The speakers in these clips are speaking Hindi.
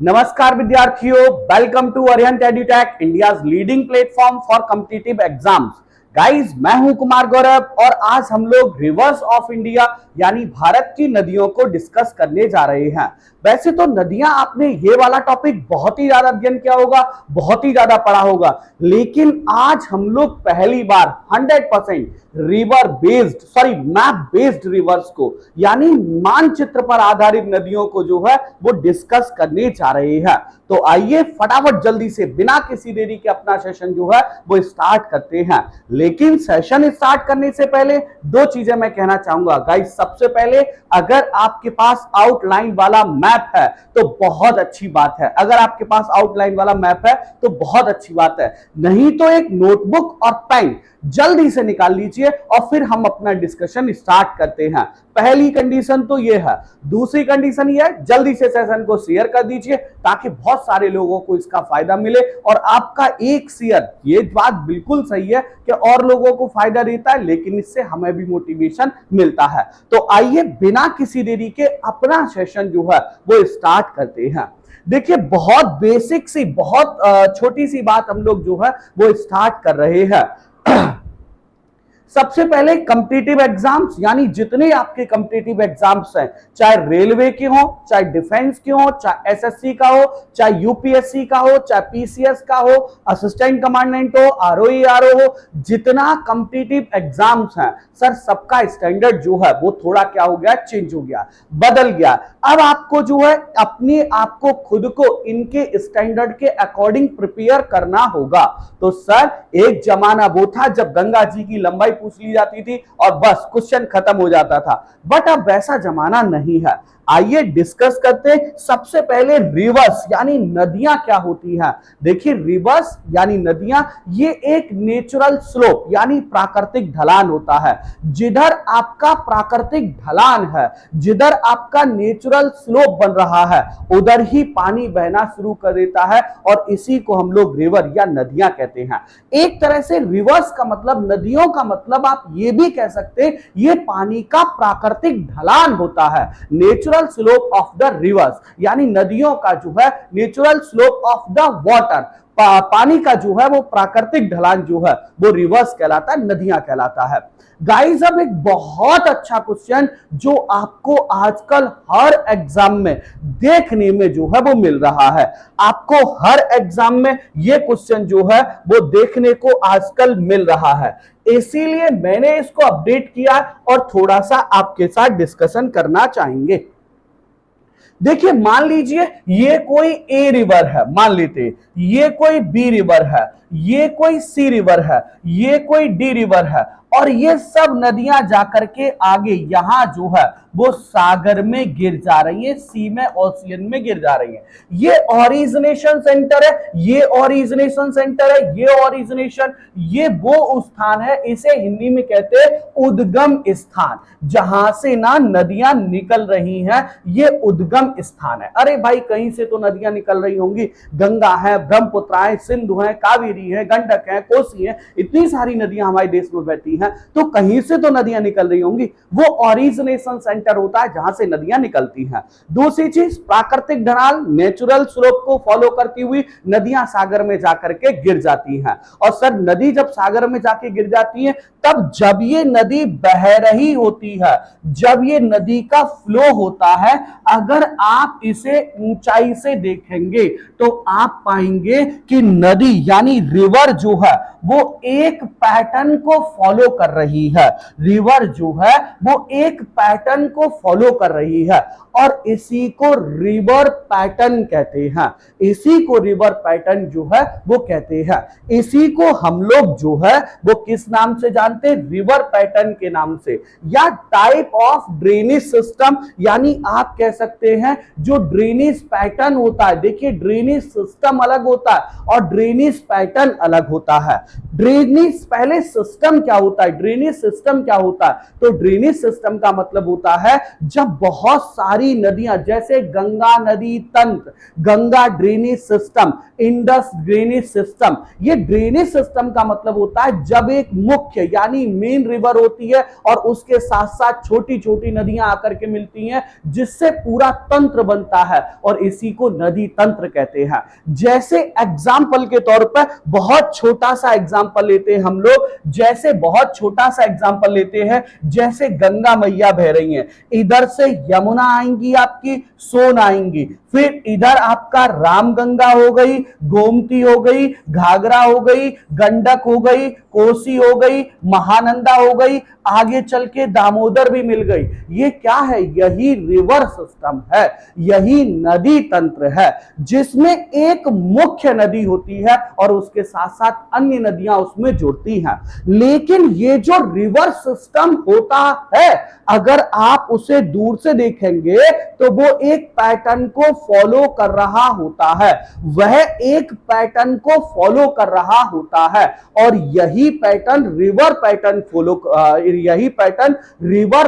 नमस्कार विद्यार्थियों, welcome to Arihant Edutech, India's leading platform for competitive exams. Guys, मैं हूं कुमार गौरव और आज हम लोग रिवर्स ऑफ इंडिया यानी भारत की नदियों को डिस्कस करने जा रहे हैं। वैसे तो नदियां, आपने ये वाला टॉपिक बहुत ही ज्यादा अध्ययन किया होगा, बहुत ही ज्यादा पढ़ा होगा, लेकिन आज हम लोग पहली बार 100% river based map based reverse को यानी मानचित्र पर आधारित नदियों को जो है वो डिस्कस करने जा रहे हैं। तो आइए फटाफट जल्दी से बिना किसी देरी के अपना सेशन जो है वो स्टार्ट करते हैं। लेकिन सेशन स्टार्ट करने से पहले दो चीजें मैं कहना चाहूंगा गाइस। सबसे पहले, अगर आपके पास आउटलाइन वाला मैप है तो बहुत अच्छी बात है। अगर आपके पास आउटलाइन वाला मैप है तो बहुत अच्छी बात है, नहीं तो एक नोटबुक और पेन जल्दी से निकाल लीजिए और फिर हम अपना डिस्कशन स्टार्ट करते हैं। पहली कंडीशन तो ये है। दूसरी कंडीशन ये है, जल्दी से सेशन को शेयर कर दीजिए ताकि बहुत सारे लोगों को इसका फायदा मिले। और आपका एक शेयर, ये बात बिल्कुल सही है कि और लोगों को फायदा देता है, लेकिन इससे हमें भी मोटिवेशन मिलता है। तो आइए बिना किसी देरी के अपना सेशन जो है वो स्टार्ट करते हैं। देखिए, बहुत बेसिक सी, बहुत छोटी सी बात हम लोग जो है वो स्टार्ट कर रहे हैं। सबसे पहले कॉम्पिटिटिव एग्जाम्स, यानी जितने आपके कॉम्पिटिटिव एग्जाम्स हैं, चाहे रेलवे के हो, चाहे डिफेंस के हो, चाहे एसएससी का हो, चाहे यूपीएससी का हो, चाहे पीसीएस का हो, असिस्टेंट कमांडेंट हो, आरओई आरओ हो, जितना कॉम्पिटिटिव एग्जाम्स हैं सर, सबका स्टैंडर्ड जो है वो थोड़ा क्या हो गया, चेंज हो गया, बदल गया। अब आपको जो है अपने आप को, खुद को इनके स्टैंडर्ड के अकॉर्डिंग प्रिपेयर करना होगा। तो सर, एक जमाना वो था जब गंगा जी की लंबाई पूछ ली जाती थी और बस क्वेश्चन खत्म हो जाता था, बट अब वैसा जमाना नहीं है। आइए डिस्कस करते हैं। सबसे पहले रिवर्स यानी नदियां क्या होती हैं। देखिए, रिवर्स यानी नदियां, ये एक नेचुरल स्लोप यानी प्राकृतिक ढलान होता है। जिधर आपका प्राकृतिक ढलान है, जिधर आपका नेचुरल स्लोप बन रहा है, उधर ही पानी बहना शुरू कर देता है और इसी को हम लोग रिवर या नदियां कहते हैं। एक तरह से रिवर्स का मतलब, नदियों का मतलब आप ये भी कह सकते हैं, ये पानी का प्राकृतिक ढलान होता है। Natural slope of the reverse यानी नदियों का जो है natural slope of the water, पानी का जो है वो प्राकृतिक ढलान जो है वो रिवर्स कहलाता है, नदियां कहलाता है। गाइस, अब एक बहुत अच्छा क्वेश्चन जो आपको आजकल हर एग्जाम में देखने में जो है वो मिल रहा है। आपको हर एग्जाम में ये क्वेश्चन जो है वो देखने को आजकल मिल रहा है, इसीलिए मैंने इसको अपडेट किया और थोड़ा सा आपके साथ डिस्कशन करना चाहेंगे। देखिए, मान लीजिए ये कोई ए रिवर है, मान लेते हैं ये कोई बी रिवर है, ये कोई सी रिवर है, ये कोई डी रिवर है, और ये सब नदियां जाकर के आगे यहां जो है वो सागर में गिर जा रही है, सी में, ओशियन में गिर जा रही है। ये ओरिजिनेशन सेंटर है, ये ओरिजिनेशन सेंटर है, ये ओरिजिनेशन, ये वो स्थान है, इसे हिंदी में कहते हैं उद्गम स्थान, जहां से ना नदियां निकल रही हैं, ये उद्गम स्थान है। अरे भाई, कहीं से तो नदियां निकल रही होंगी, गंगा है, ब्रह्मपुत्र है, सिंधु है, कावेरी है, गंडक है, कोसी है, इतनी सारी नदियां हमारे देश में बहती हैं, तो कहीं से तो नदियां निकल रही होंगी। वो ओरिजिनेशन सेंटर होता है जहां से नदियां निकलती हैं। दूसरी चीज, प्राकृतिक ढलान, नेचुरल स्लोप को फॉलो करती हुई नदियां सागर में जाकर के गिर जाती हैं। और सर, नदी जब सागर में जाके गिर जाती है, तब जब ये नदी बह रही होती है, जब ये नदी का फ्लो होता है, अगर आप इसे ऊंचाई से देखेंगे तो आप पाएंगे कि नदी यानी रिवर जो है वो एक पैटर्न को फॉलो कर रही है। रिवर जो है वो एक पैटर्न को फॉलो कर रही है और इसी को रिवर पैटर्न कहते हैं। इसी को रिवर पैटर्न जो है वो कहते हैं। इसी को हम लोग जो है वो किस नाम से जानते हैं? रिवर पैटर्न के नाम से, या टाइप ऑफ ड्रेनेज सिस्टम, यानी आप कह सकते हैं जो ड्रेनेज पैटर्न होता है। देखिए, ड्रेनेज सिस्टम अलग होता है और ड्रेनेज पैटर्न अलग होता है। ड्रेनेज, पहले सिस्टम क्या होता है, ड्रेनेज सिस्टम क्या होता है? तो ड्रेनेज सिस्टम का मतलब होता है जब बहुत सारी नदियां, जैसे गंगा नदी तंत्र, Ganga drainage system, Indus drainage system, ये ड्रेनेज सिस्टम का मतलब होता है जब एक मुख्य या यानी मेन रिवर होती है, और उसके साथ साथ छोटी छोटी नदियां आकर के मिलती हैं, जिससे पूरा तंत्र बनता है, और इसी को नदी तंत्र कहते हैं। जैसे एग्जाम्पल के तौर पर बहुत छोटा सा एग्जाम्पल लेते हैं हम लोग, जैसे बहुत छोटा सा एग्जाम्पल लेते हैं, जैसे गंगा मैया बह रही हैं, इधर से यमुना आएंगी, आपकी सोन आएंगी, फिर इधर आपका रामगंगा हो गई, गोमती हो गई, घाघरा हो गई, गंडक हो गई, कोसी हो गई, महानंदा हो गई, आगे चल के दामोदर भी मिल गई। ये क्या है? यही रिवर सिस्टम है, यही नदी तंत्र है, जिसमें एक मुख्य नदी होती है और उसके साथ साथ अन्य नदियां उसमें जुड़ती हैं। लेकिन ये जो रिवर सिस्टम होता है, अगर आप उसे दूर से देखेंगे तो वो एक पैटर्न को फॉलो कर रहा होता है, वह एक पैटर्न को फॉलो कर रहा होता है, और यही पैटर्न रिवर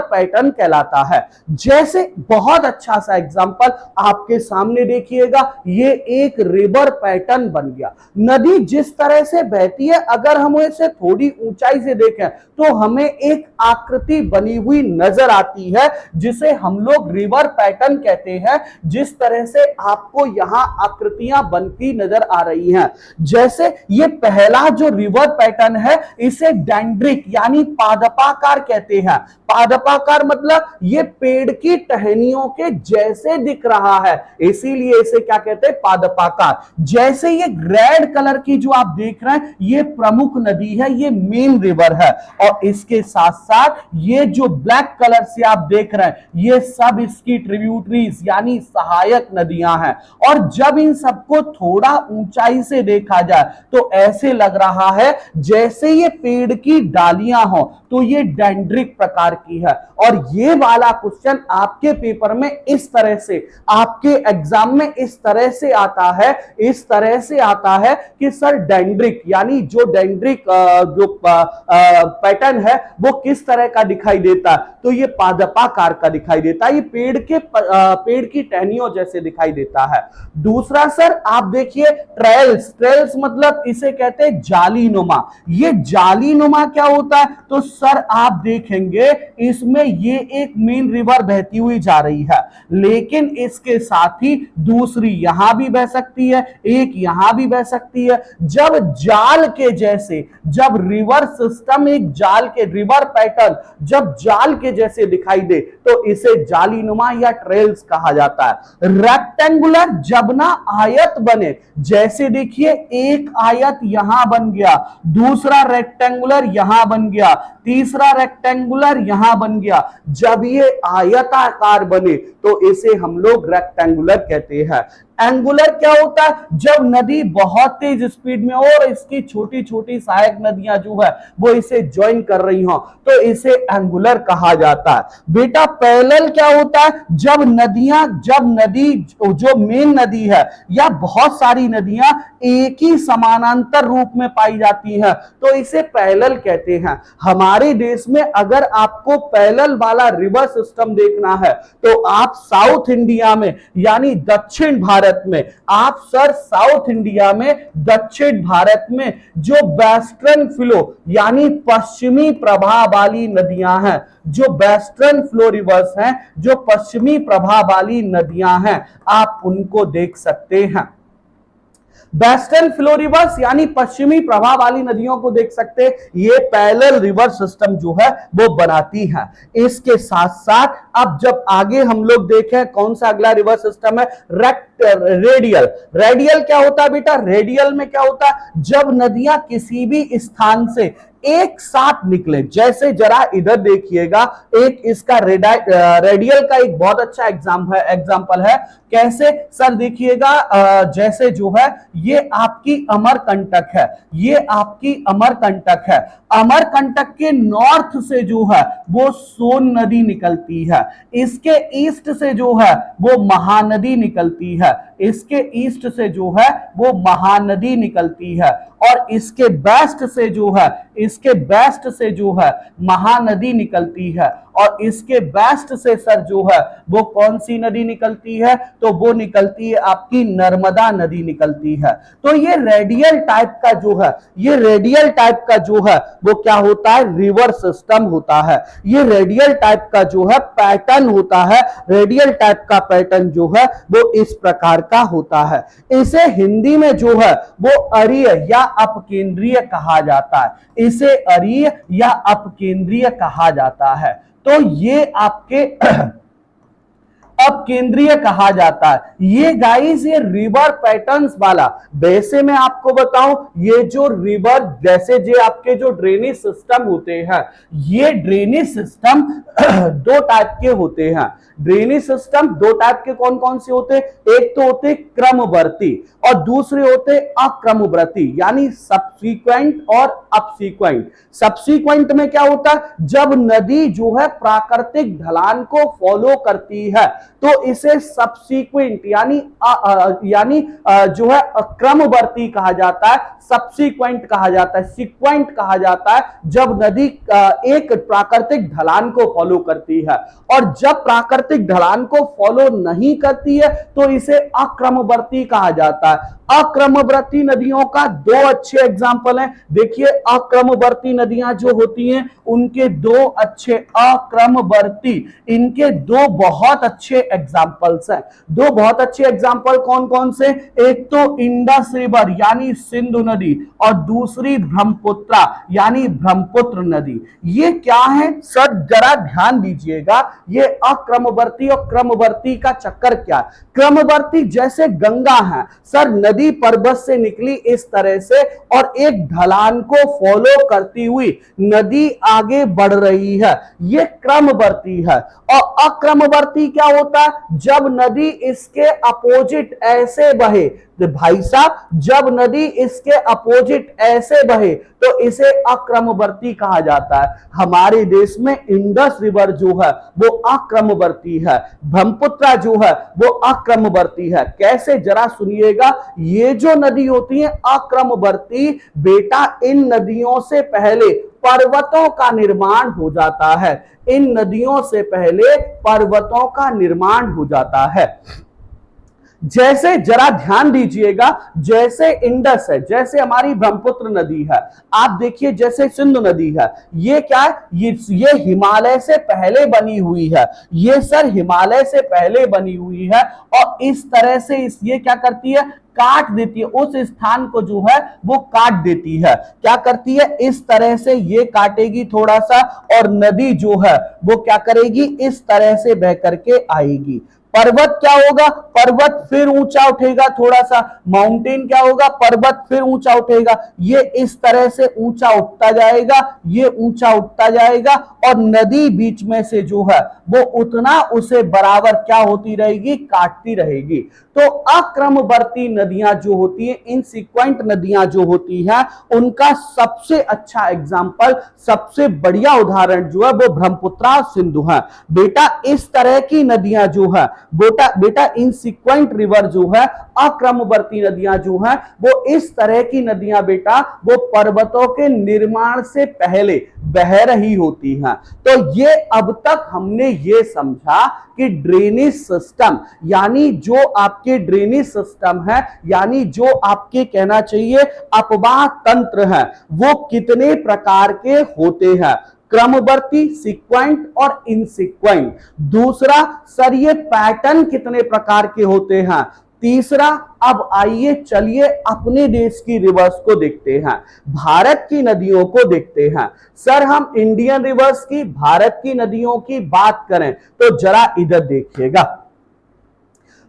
पैटर्न कहलाता है। जैसे बहुत अच्छा सा एग्जांपल आपके सामने देखिएगा, ये एक रिवर पैटर्न बन गया। नदी जिस तरह से बहती है, अगर हम इसे थोड़ी ऊंचाई से देखें तो हमें एक आकृति बनी हुई नजर आती है, जिसे हम लोग रिवर पैटर्न कहते हैं। जिस तरह से आपको यहां आकृतियां बनती नजर आ रही हैं, जैसे ये पहला जो रिवर पैटर्न है, इसे डेंड्रिक यानी पादपाकार कहते हैं। पादपाकार मतलब ये पेड़ की टहनियों के जैसे दिख रहा है, इसीलिए इसे क्या कहते हैं? पादपाकार। जैसे ये रेड कलर की जो आप देख रहे हैं, ये प्रमुख नदी है, ये मेन रिवर है, और इसके साथ साथ ये जो ब्लैक कलर से आप देख रहे हैं, ये सब इसकी ट्रिब्यूटरीज यानी सहायक नदियां हैं। और जब इन सबको थोड़ा ऊंचाई से देखा जाए तो ऐसे लग रहा है जैसे ये पेड़ की डालियां हो, तो ये डेंड्रिक प्रकार की है। और ये वाला क्वेश्चन आपके पेपर में इस तरह से, आपके एग्जाम में इस तरह से आता है, कि सर डेंड्रिक यानी जो डेंड्रिक जो पैटर्न है वो किस तरह का दिखाई देता है? तो ये पादपाकार का दिखाई देता है, ये पेड़ की टहनियों जैसे दिखाई देता है। दूसरा सर आप देखिए ट्रेल्स मतलब इसे कहते हैं जालीनुमा। ये जालीनुमा क्या होता है? तो सर आप देखेंगे इसमें ये एक मेन रिवर बहती हुई जा रही है, लेकिन इसके साथ ही दूसरी यहां भी बह सकती है, एक यहां भी बह सकती है। जब रिवर सिस्टम एक रिवर पैटर्न जब जाल के जैसे दिखाई दे तो इसे जालीनुमा या ट्रेल्स कहा जाता है। रेक्टेंगुलर जब ना आयत बने, जैसे देखिए एक आयत यहां बन गया, दूसरा रेक्टेंगुलर यहां बन गया, तीसरा रेक्टेंगुलर यहां बन गया, जब ये आयताकार बने तो इसे हम लोग रेक्टेंगुलर कहते हैं। एंगुलर क्या होता है? जब नदी बहुत तेज स्पीड में हो और इसकी छोटी छोटी सहायक नदियां जो है वो इसे ज्वाइन कर रही हो, तो इसे एंगुलर कहा जाता है। बेटा पैरेलल क्या होता है? जब नदी जो मेन नदी है या बहुत सारी नदियां एक ही समानांतर रूप में पाई जाती हैं तो इसे पैरेलल कहते हैं। हमारे देश में अगर आपको पैरेलल वाला रिवर सिस्टम देखना है तो आप साउथ इंडिया में यानी दक्षिण भारत में, आप सर साउथ इंडिया में दक्षिण भारत में जो वेस्टर्न फ्लो यानी पश्चिमी प्रवाह वाली नदियां हैं, जो वेस्टर्न फ्लो रिवर्स हैं, जो पश्चिमी प्रवाह वाली नदियां हैं, आप उनको देख सकते हैं। वेस्टर्न फ्लो रिवर्स यानी पश्चिमी प्रवाह वाली नदियों को देख सकते हैं, ये पैरेलल रिवर सिस्टम जो है वो बनाती है। इसके साथ साथ अब जब आगे हम लोग देखें कौन सा अगला रिवर सिस्टम है, रेडियल क्या होता है बेटा? रेडियल में क्या होता है? जब नदियां किसी भी स्थान से एक साथ निकले, जैसे जरा इधर देखिएगा, एक इसका रेडियल का एक बहुत अच्छा एग्जाम्पल है। कैसे सर? देखिएगा जैसे जो है ये आपकी अमरकंटक है, ये आपकी अमरकंटक है। अमरकंटक के नॉर्थ से जो है वो सोन नदी निकलती है, इसके ईस्ट से जो है वो महानदी निकलती है, इसके ईस्ट से जो है वो महानदी निकलती है, और इसके वेस्ट से जो है महानदी निकलती है। और इसके वेस्ट से सर जो है वो कौन सी नदी निकलती है, तो वो निकलती है आपकी नर्मदा नदी निकलती है। तो ये रेडियल टाइप का जो है, ये रेडियल टाइप का जो है वो क्या होता है, रिवर सिस्टम होता है। ये रेडियल टाइप का जो है पैटर्न होता है, रेडियल टाइप का पैटर्न जो है वो इस प्रकार का होता है। इसे हिंदी में जो है वो अरीय या अपकेंद्रीय कहा जाता है, इसे अरीय या अपकेंद्रीय कहा जाता है। तो ये आपके अब केंद्रीय कहा जाता है। ये गाइस ये रिवर पैटर्न्स वाला, वैसे मैं आपको बताऊं ये जो रिवर जैसे जो आपके जो ड्रेनेज सिस्टम होते हैं, ये ड्रेनेज सिस्टम दो टाइप के होते हैं। ड्रेनेज सिस्टम दो टाइप के कौन कौन से होते हैं, एक तो होते क्रमवर्ती और दूसरे होते अक्रमवर्ती, यानी सबसीक्वेंट और अपसीक्वेंट। सबसीक्वेंट में क्या होता है, जब नदी जो है प्राकृतिक ढलान को फॉलो करती है तो इसे सबसीक्वेंट यानी जो है क्रमवर्ती कहा जाता है, सबसीक्वेंट कहा जाता है, सीक्वेंट कहा जाता है जब नदी एक प्राकृतिक ढलान को फॉलो करती है। और जब प्राकृतिक ढलान को फॉलो नहीं करती है तो इसे अक्रमवर्ती कहा जाता है। अक्रमवर्ती नदियों का दो अच्छे एग्जाम्पल हैं। देखिए अक्रमवर्ती नदियां जो होती हैं उनके दो अच्छे अक्रमवर्ती, इनके दो बहुत अच्छे एग्जाम्पल्स हैं। दो बहुत अच्छे एग्जाम्पल कौन कौन से, एक तो इंडस रिवर यानी सिंधु नदी और दूसरी ब्रह्मपुत्रा यानी ब्रह्मपुत्र नदी। ये क्या है सर, जरा ध्यान दीजिएगा, ये अक्रमवर्ती और क्रमवर्ती का चक्कर क्या है। क्रमवर्ती जैसे गंगा है सर, नदी पर्वत से निकली इस तरह से और एक ढलान को फॉलो करती हुई नदी आगे बढ़ रही है, ये क्रमवर्ती है। और अक्रमवर्ती क्या होता है, जब नदी इसके अपोजिट ऐसे बहे, तो भाई साहब जब नदी इसके अपोजिट ऐसे बहे तो इसे अक्रमवर्ती कहा जाता है। हमारे देश में इंडस रिवर जो है वो अक्रमवर्ती है, ब्रह्मपुत्रा जो है वो अक्रमवर्ती है। कैसे, जरा सुनिएगा। ये जो नदी होती है अक्रमवर्ती, बेटा इन नदियों से पहले पर्वतों का निर्माण हो जाता है, इन नदियों से पहले पर्वतों का निर्माण हो जाता है। जैसे जरा ध्यान दीजिएगा, जैसे इंडस है, जैसे हमारी ब्रह्मपुत्र नदी है, आप देखिए जैसे सिंधु नदी है, ये क्या है, ये हिमालय से पहले बनी हुई है, ये सर हिमालय से पहले बनी हुई है और इस तरह से ये क्या करती है, काट देती है, उस स्थान को जो है वो काट देती है। क्या करती है, इस तरह से ये काटेगी थोड़ा सा और नदी जो है वो क्या करेगी, इस तरह से बह करके आएगी। पर्वत क्या होगा, पर्वत फिर ऊंचा उठेगा, थोड़ा सा माउंटेन क्या होगा, पर्वत फिर ऊंचा उठेगा, ये इस तरह से ऊंचा उठता जाएगा, ये ऊंचा उठता जाएगा और नदी बीच में से जो है वो उतना उसे बराबर क्या होती रहेगी, काटती रहेगी। तो अक्रमवर्ती नदियां जो होती हैं, इनसीक्वेंट नदियां जो होती हैं, उनका सबसे अच्छा एग्जाम्पल, सबसे बढ़िया उदाहरण जो है वो ब्रह्मपुत्रा सिंधु है। बेटा इस तरह की नदियां जो है बेटा इनसीक्वेंट रिवर जो है, अक्रमवर्ती नदियां जो हैं वो इस तरह की नदियां बेटा वो पर्वतों के निर्माण से पहले बह रही होती हैं। तो ये अब तक हमने ये समझा कि ड्रेनेज सिस्टम यानी जो आपके ड्रेनेज सिस्टम है, यानी जो आपके कहना चाहिए अपवाह तंत्र है, वो कितने प्रकार के होते हैं, क्रमवर्ती, सीक्वेंट और इनसीक्वेंट। दूसरा सर ये पैटर्न कितने प्रकार के होते हैं। तीसरा, अब आइए चलिए अपने देश की रिवर्स को देखते हैं, भारत की नदियों को देखते हैं। सर हम इंडियन रिवर्स की, भारत की नदियों की बात करें तो जरा इधर देखिएगा।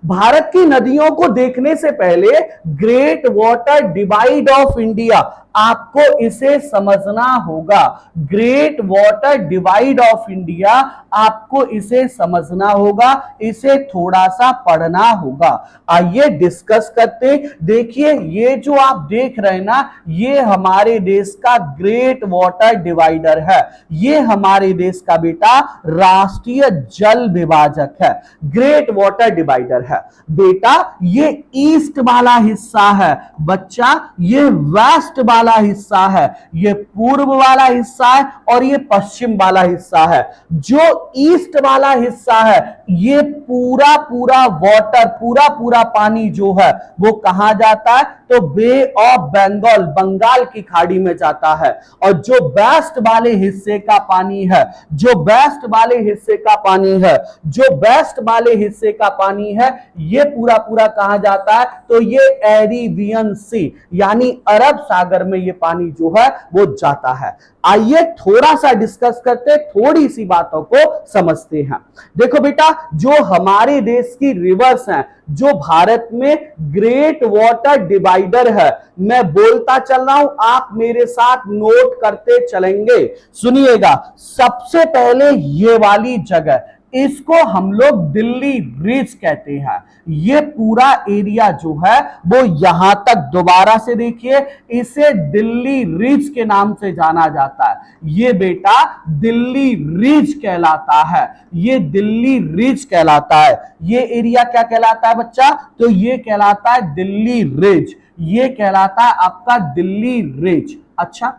भारत की नदियों को देखने से पहले great water divide of India, आपको इसे समझना होगा। Great water divide of India, आपको इसे समझना होगा, इसे थोड़ा सा पढ़ना होगा। आइए डिस्कस करते। देखिए ये जो आप देख रहे हैं ना, ये हमारे देश का ग्रेट वाटर डिवाइडर है, ये हमारे देश का बेटा राष्ट्रीय जल विभाजक है, ग्रेट वाटर डिवाइडर है। बेटा ये ईस्ट वाला हिस्सा है, बच्चा ये वेस्ट वाला हिस्सा है, ये पूर्व वाला हिस्सा है और ये पश्चिम वाला हिस्सा है। जो ईस्ट वाला हिस्सा है ये पूरा पूरा वाटर, पूरा पूरा पानी जो है वो कहां जाता है, तो बे ऑफ बंगाल, बंगाल की खाड़ी में जाता है। और जो वेस्ट वाले हिस्से का पानी है, जो वेस्ट वाले हिस्से का पानी है, जो वेस्ट वाले हिस्से का पानी है, ये पूरा पूरा कहां जाता है, तो ये एरेबियन सी यानी अरब सागर में ये पानी जो है वो जाता है। आइए थोड़ा सा डिस्कस करते, थोड़ी सी बातों को समझते हैं। देखो बेटा, जो हमारे देश की रिवर्स हैं, जो भारत में ग्रेट वाटर डिवाइडर है, मैं बोलता चल रहा हूं, आप मेरे साथ नोट करते चलेंगे। सुनिएगा, सबसे पहले ये वाली जगह, इसको हम लोग दिल्ली रिज कहते हैं। ये पूरा एरिया जो है वो यहां तक, दोबारा से देखिए, इसे दिल्ली रिज के नाम से जाना जाता है। ये बेटा दिल्ली रिज कहलाता है, ये दिल्ली रिज कहलाता है। ये एरिया क्या कहलाता है बच्चा, तो ये कहलाता है दिल्ली रिज, ये कहलाता है आपका दिल्ली रिज। अच्छा,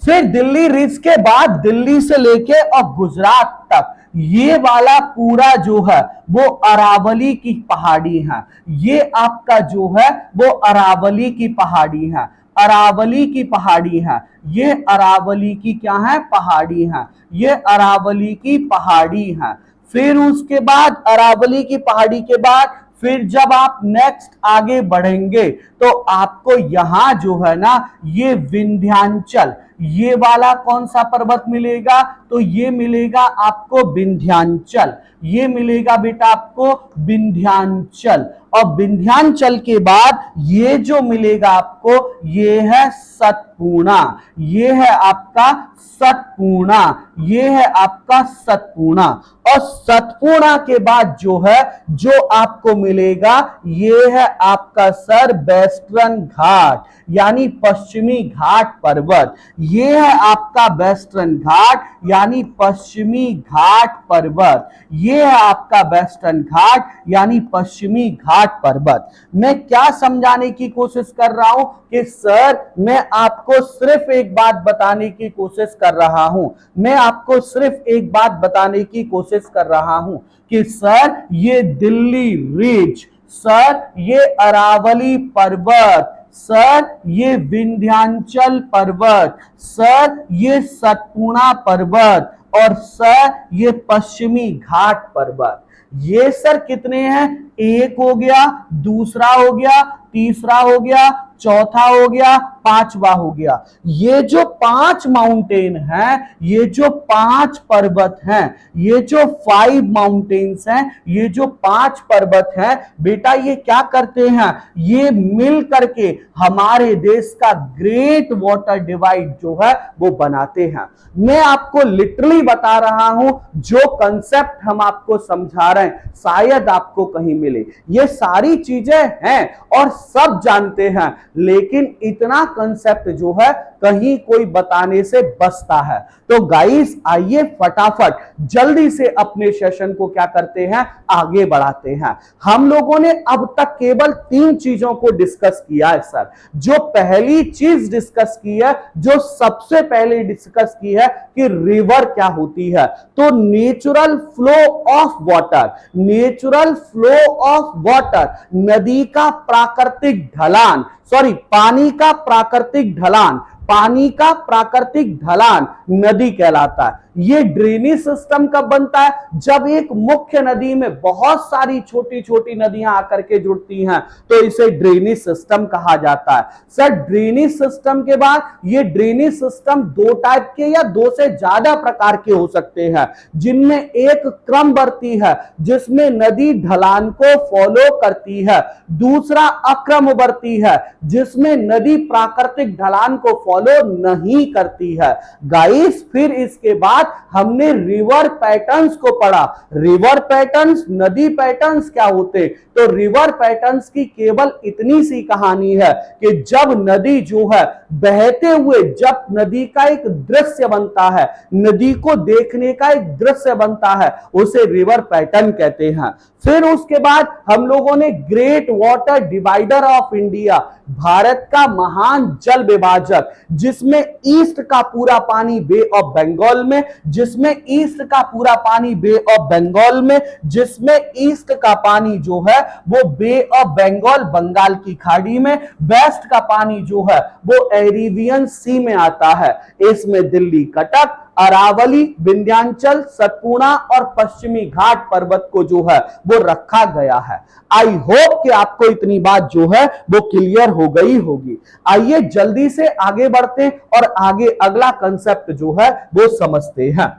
फिर दिल्ली रिज के बाद दिल्ली से लेके और गुजरात तक ये वाला पूरा जो है वो अरावली की पहाड़ी है। ये आपका जो है वो अरावली की पहाड़ी है, अरावली की पहाड़ी है। ये अरावली की क्या है, पहाड़ी है, ये अरावली की पहाड़ी है। फिर उसके बाद अरावली की पहाड़ी के बाद फिर जब आप नेक्स्ट आगे बढ़ेंगे तो आपको यहां जो है ना, ये विंध्याचल, ये वाला कौन सा पर्वत मिलेगा, तो ये मिलेगा आपको विंध्याचल, ये मिलेगा बेटा आपको विंध्याचल। और विंध्याचल के बाद ये जो मिलेगा आपको, ये है सतपूर्णा, ये है आपका सतपूर्णा, ये है आपका सतपूर्णा। और सतपूर्णा के बाद जो है, जो आपको मिलेगा, ये है आपका सर वेस्टर्न घाट यानी पश्चिमी घाट पर्वत। ये है आपका वेस्टर्न घाट यानी पश्चिमी घाट पर्वत, ये है आपका वेस्टर्न घाट यानी पश्चिमी घाट पर्वत। मैं क्या समझाने की कोशिश कर रहा हूं कि सर मैं आपको सिर्फ एक बात बताने की कोशिश कर रहा हूं, मैं आपको सिर्फ एक बात बताने की कोशिश कर रहा हूं कि सर ये दिल्ली रिज, सर ये अरावली पर्वत, सर ये विंध्याचल पर्वत, सर ये सतपूर्णा पर्वत और सर ये पश्चिमी घाट पर्वत। ये सर कितने हैं, एक हो गया, दूसरा हो गया, तीसरा हो गया, चौथा हो गया, पांचवा हो गया। ये जो 5 माउंटेन हैं, ये जो 5 पर्वत हैं, ये जो 5 माउंटेन्स हैं, ये जो 5 पर्वत हैं बेटा, ये क्या करते हैं, ये मिल करके हमारे देश का ग्रेट वाटर डिवाइड जो है वो बनाते हैं। मैं आपको लिटरली बता रहा हूं, जो कंसेप्ट हम आपको समझा रहे हैं शायद आपको कहीं मिले। ये सारी चीजें हैं और सब जानते हैं, लेकिन इतना कंसेप्ट जो है कहीं कोई बताने से बचता है। तो गाइस आइए फटाफट जल्दी से अपने सेशन को क्या करते हैं, आगे बढ़ाते हैं। हम लोगों ने अब तक केवल 3 चीजों को डिस्कस किया है सर। जो पहली चीज डिस्कस की है, जो सबसे पहले डिस्कस की है कि रिवर क्या होती है, तो natural flow of water, natural flow of water, नदी का प्राकृतिक ढलान, सॉरी पानी का प्राकृतिक ढलान, पानी का प्राकृतिक ढलान नदी कहलाता है। ये ड्रेनेज सिस्टम कब बनता है, जब एक मुख्य नदी में बहुत सारी छोटी छोटी नदियां आकर के जुड़ती हैं तो इसे ड्रेनेज सिस्टम कहा जाता है। सर ड्रेनेज सिस्टम के बाद ये ड्रेनेज सिस्टम 2 टाइप के या 2 से ज्यादा प्रकार के हो सकते हैं, जिनमें एक क्रमवर्ती है जिसमें नदी ढलान को फॉलो करती है, दूसरा अक्रमवर्ती है जिसमें नदी प्राकृतिक ढलान को फॉलो नहीं करती है। गाइस, फिर इसके बाद हमने रिवर पैटर्न्स को पढ़ा। रिवर पैटर्न्स, नदी पैटर्न्स क्या होते? तो रिवर पैटर्न्स की केवल इतनी सी कहानी है कि जब नदी जो है बहते हुए, जब नदी का एक दृश्य बनता है, नदी को देखने का एक दृश्य बनता है, उसे रिवर पैटर्न कहते हैं। फिर उसके बाद हम लोगों ने great water divider of India, Bharat का महान जल विभाजक, जिसमें ईस्ट का पूरा पानी बे ऑफ बंगाल में, जिसमें ईस्ट का पूरा पानी बे ऑफ बंगाल में, जिसमें ईस्ट का पानी जो है वो बे ऑफ बंगाल, बंगाल की खाड़ी में, वेस्ट का पानी जो है वो अरेबियन सी में आता है। इसमें दिल्ली, कटक, अरावली, विंध्याचल, सतपुड़ा और पश्चिमी घाट पर्वत को जो है वो रखा गया है। आई होप कि आपको इतनी बात जो है वो क्लियर हो गई होगी। आइए जल्दी से आगे बढ़ते हैं और आगे अगला कंसेप्ट जो है वो समझते हैं।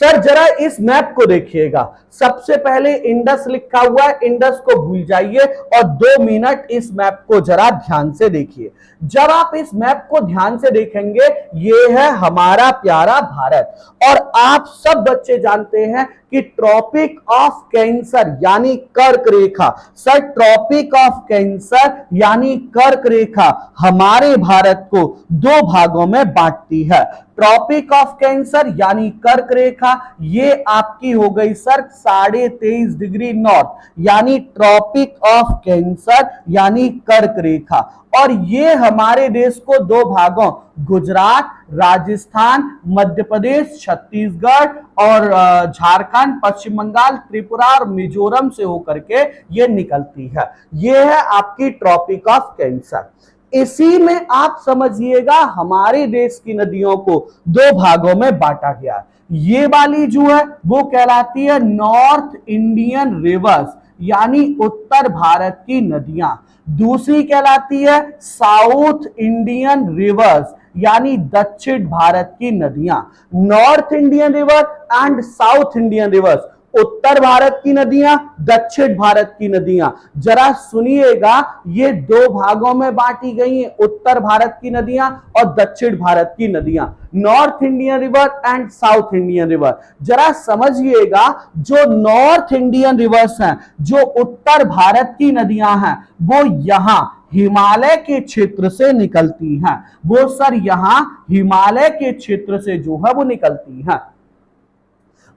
सर जरा इस मैप को देखिएगा, सबसे पहले इंडस लिखा हुआ है, इंडस को भूल जाइए और 2 मिनट इस मैप को जरा ध्यान से देखिए। जब आप इस मैप को ध्यान से देखेंगे, ये है हमारा प्यारा भारत। और आप सब बच्चे जानते हैं कि ट्रॉपिक ऑफ कैंसर यानी कर्क रेखा, सर ट्रॉपिक ऑफ कैंसर यानी कर्क रेखा हमारे भारत को 2 भागों में बांटती है। ट्रॉपिक ऑफ कैंसर यानी कर्क रेखा, ये आपकी हो गई सर 23.5 डिग्री नॉर्थ, यानी ट्रॉपिक ऑफ कैंसर यानी कर्क रेखा। और ये हमारे देश को 2 भागों, गुजरात, राजस्थान, मध्य प्रदेश, छत्तीसगढ़ और झारखंड, पश्चिम बंगाल, त्रिपुरा और मिजोरम से होकर के ये निकलती है। ये है आपकी ट्रॉपिक ऑफ कैंसर। इसी में आप समझिएगा हमारे देश की नदियों को 2 भागों में बांटा गया है। ये वाली जो है वो कहलाती है नॉर्थ इंडियन रिवर्स यानी उत्तर भारत की नदियां, दूसरी कहलाती है साउथ इंडियन रिवर्स यानी दक्षिण भारत की नदियां। North Indian river and south Indian rivers, उत्तर भारत की नदियां, दक्षिण भारत की नदियां। जरा सुनिएगा, ये 2 भागों में बांटी गई हैं, उत्तर भारत की नदियां और दक्षिण भारत की नदियां, north Indian river and south Indian river. जरा समझिएगा, जो नॉर्थ इंडियन रिवर्स हैं, जो उत्तर भारत की नदियां हैं, वो यहां हिमालय के क्षेत्र से निकलती हैं। वो सर यहां हिमालय के क्षेत्र से जो है वो निकलती हैं।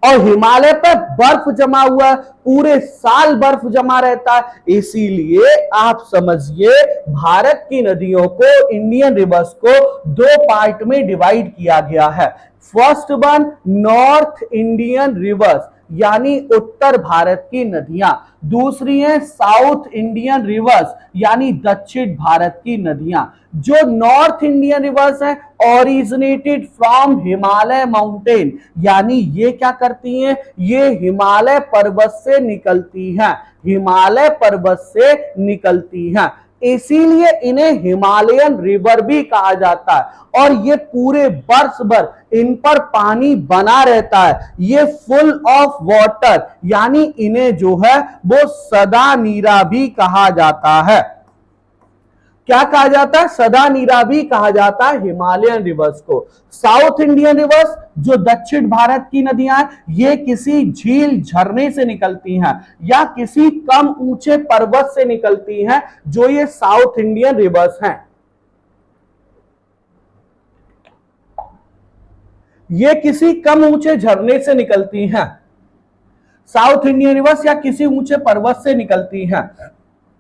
और हिमालय पर बर्फ जमा हुआ है, पूरे साल बर्फ जमा रहता है। इसीलिए आप समझिए भारत की नदियों को, इंडियन रिवर्स को 2 पार्ट में डिवाइड किया गया है। First one north Indian reverse यानी उत्तर भारत की नदियां, दूसरी है साउथ इंडियन रिवर्स यानी दक्षिण भारत की नदियां। जो नॉर्थ इंडियन रिवर्स हैं ओरिजिनेटेड फ्रॉम हिमालय माउंटेन, यानी ये क्या करती हैं, ये हिमालय पर्वत से निकलती हैं, हिमालय पर्वत से निकलती हैं। इसीलिए इन्हें हिमालयन रिवर भी कहा जाता है। और ये पूरे वर्ष भर इन पर पानी बना रहता है, ये फुल ऑफ वाटर, यानी इन्हें जो है वो सदा नीरा भी कहा जाता है। क्या कहा जाता है? सदा नीरा भी कहा जाता है हिमालयन रिवर्स को। साउथ इंडियन रिवर्स जो दक्षिण भारत की नदियां हैं, ये किसी झील, झरने से निकलती हैं या किसी कम ऊंचे पर्वत से निकलती हैं, जो ये साउथ इंडियन रिवर्स हैं। ये किसी कम ऊंचे झरने से निकलती हैं, साउथ इंडियन रिवर्स या किसी ऊंचे पर्वत से निकलती हैं।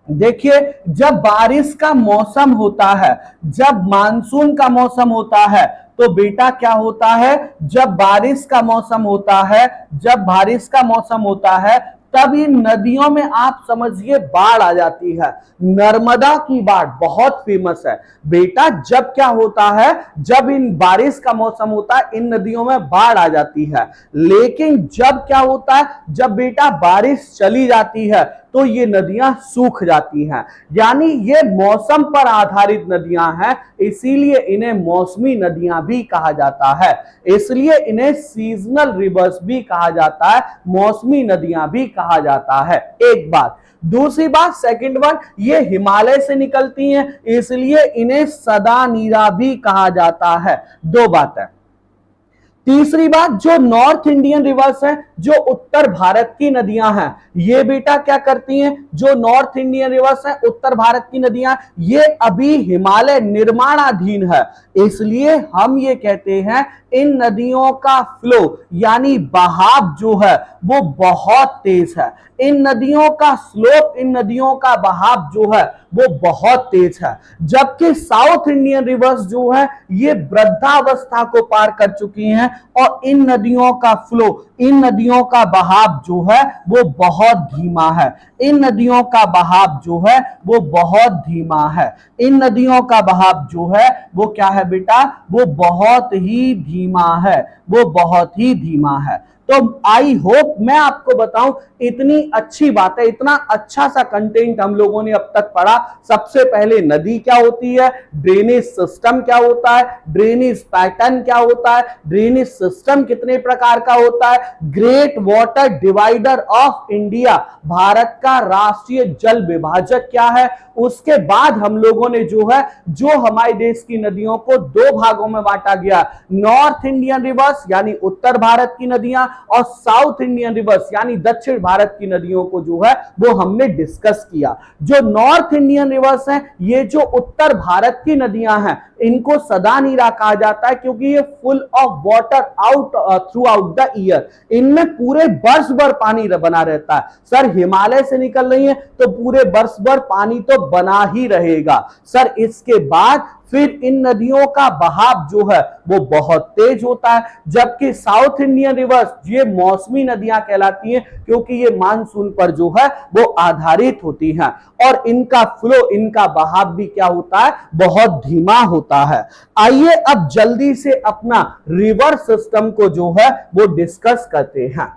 देखिए, जब बारिश का मौसम होता है, जब मानसून का मौसम होता है, तो बेटा क्या होता है, जब बारिश का मौसम होता है, जब बारिश का मौसम होता है, तब इन नदियों में आप समझिए बाढ़ आ जाती है। नर्मदा की बाढ़ बहुत फेमस है बेटा। जब क्या होता है, जब इन बारिश का मौसम होता है, इन नदियों में बाढ़ आ जाती है। लेकिन जब क्या होता है, जब बेटा बारिश चली जाती है, तो ये नदियां सूख जाती हैं। यानी ये मौसम पर आधारित नदियां हैं, इसीलिए इन्हें मौसमी नदियां भी कहा जाता है। इसलिए इन्हें सीजनल रिवर्स भी कहा जाता है, मौसमी नदियां भी कहा जाता है। एक बात, दूसरी बात, सेकंड वन, ये हिमालय से निकलती हैं, इसलिए इन्हें सदा नीरा भी कहा जाता है। दो बात है। तीसरी बात, जो नॉर्थ इंडियन रिवर्स हैं, जो उत्तर भारत की नदियां हैं, ये बेटा क्या करती हैं, जो नॉर्थ इंडियन रिवर्स हैं, उत्तर भारत की नदियां, ये अभी हिमालय निर्माणाधीन है, इसलिए हम ये कहते हैं इन नदियों का फ्लो यानी बहाव जो है वो बहुत तेज है। इन नदियों का स्लोप, इन नदियों का बहाव जो है वो बहुत तेज है। जबकि साउथ इंडियन रिवर्स जो है ये वृद्धावस्था को पार कर चुकी हैं और इन नदियों का फ्लो, इन नदियों का बहाव जो है वो बहुत धीमा है। इन नदियों का बहाव जो है वो बहुत धीमा है। इन नदियों का बहाव जो है वो क्या है बेटा, वो बहुत ही धीमा है, वो बहुत ही धीमा है। तो आई होप मैं आपको बताऊं, इतनी अच्छी बात है, इतना अच्छा सा कंटेंट हम लोगों ने अब तक पढ़ा। सबसे पहले नदी क्या होती है, ड्रेनेज सिस्टम क्या होता है, ड्रेनेज पैटर्न क्या होता है, ड्रेनेज सिस्टम कितने प्रकार का होता है, great water divider of India, Bharat का राष्ट्रीय जल विभाजक क्या है। उसके बाद हम लोगों ने जो है, जो हमारे देश की नदियों को दो भागों में बांटा गया, नॉर्थ इंडियन रिवर्स यानी उत्तर भारत की नदियां और साउथ इंडियन रिवर्स यानी दक्षिण भारत की नदियों को जो है वो हमने डिस्कस किया। जो नॉर्थ इंडियन रिवर्स हैं, ये जो उत्तर भारत की नदियां हैं, इनको सदा नीरा कहा जाता है क्योंकि ये full of water out through out the year, इनमें पूरे वर्ष भर पानी बना रहता है। सर हिमालय से निकल रही है तो पूरे वर्ष भर पानी तो बना ही रहेगा। सर इसके बाद फिर इन नदियों का बहाव जो है वो बहुत तेज होता है, जबकि साउथ इंडियन रिवर्स ये मौसमी नदियां कहलाती हैं क्योंकि ये मानसून पर जो है वो आधारित होती हैं और इनका फ्लो, इनका बहाव भी क्या होता है, बहुत धीमा होता है। आइए अब जल्दी से अपना रिवर सिस्टम को जो है वो डिस्कस करते हैं।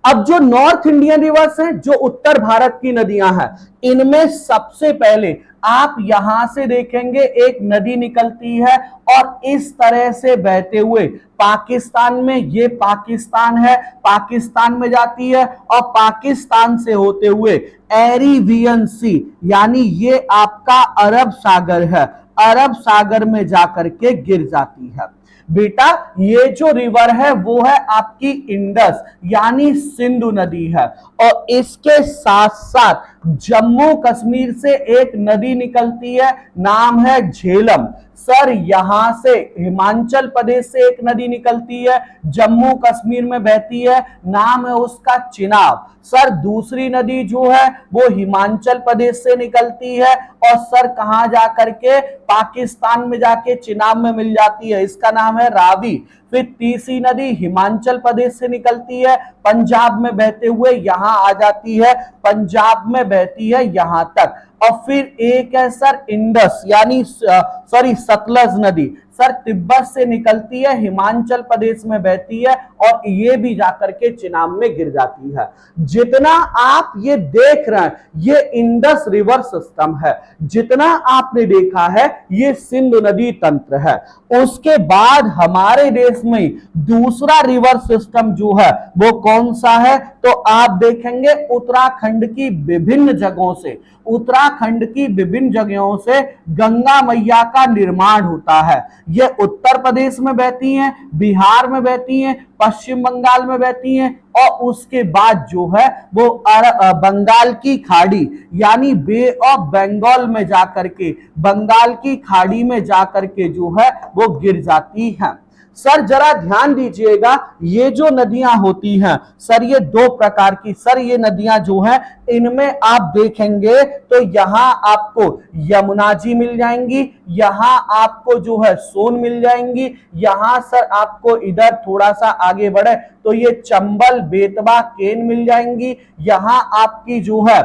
अब जो नॉर्थ इंडियन रिवर्स हैं, जो उत्तर भारत की नदियां हैं, इनमें सबसे पहले आप यहां से देखेंगे एक नदी निकलती है और इस तरह से बहते हुए पाकिस्तान में, ये पाकिस्तान है, पाकिस्तान में जाती है और पाकिस्तान से होते हुए एरेबियन सी यानी ये आपका अरब सागर है, अरब सागर में जाकर के गिर जाती है। बेटा ये जो रिवर है वो है आपकी इंडस यानी सिंधु नदी है और इसके साथ साथ जम्मू कश्मीर से एक नदी निकलती है, नाम है झेलम। सर यहां से हिमाचल प्रदेश से एक नदी निकलती है, जम्मू कश्मीर में बहती है, नाम है उसका चिनाब। सर दूसरी नदी जो है वो हिमाचल प्रदेश से निकलती है और सर कहां जाकर के, पाकिस्तान में जाके चिनाब में मिल जाती है, इसका नाम है रावी। फिर तीसरी नदी हिमाचल प्रदेश से निकलती है, पंजाब में बहते हुए यहां आ जाती है, पंजाब में बहती है यहां तक। और फिर एक है सर इंडस यानी सॉरी सतलज नदी, सर तिब्बत से निकलती है, हिमाचल प्रदेश में बहती है और ये भी जाकर के चिनाब में गिर जाती है। जितना आप ये देख रहे हैं ये इंडस रिवर सिस्टम है, जितना आपने देखा है ये सिंधु नदी तंत्र है। उसके बाद हमारे देश में दूसरा रिवर सिस्टम जो है वो कौन सा है, तो आप देखेंगे उत्तराखंड की विभिन्न जगहों से, उत्तराखंड की विभिन्न जगहों से गंगा मैया का निर्माण होता है। ये उत्तर प्रदेश में बहती हैं, बिहार में बहती हैं, पश्चिम बंगाल में बहती हैं और उसके बाद जो है वो बंगाल की खाड़ी यानी बे ऑफ बंगाल में जाकर के, बंगाल की खाड़ी में जाकर के जो है वो गिर जाती हैं। सर जरा ध्यान दीजिएगा, ये जो नदियां होती हैं सर ये दो प्रकार की, सर ये नदियां जो हैं इनमें आप देखेंगे तो यहां आपको यमुना जी मिल जाएंगी, यहां आपको जो है सोन मिल जाएंगी, यहां सर आपको इधर थोड़ा सा आगे बढ़े तो ये चंबल, बेतवा, केन मिल जाएंगी, यहां आपकी जो है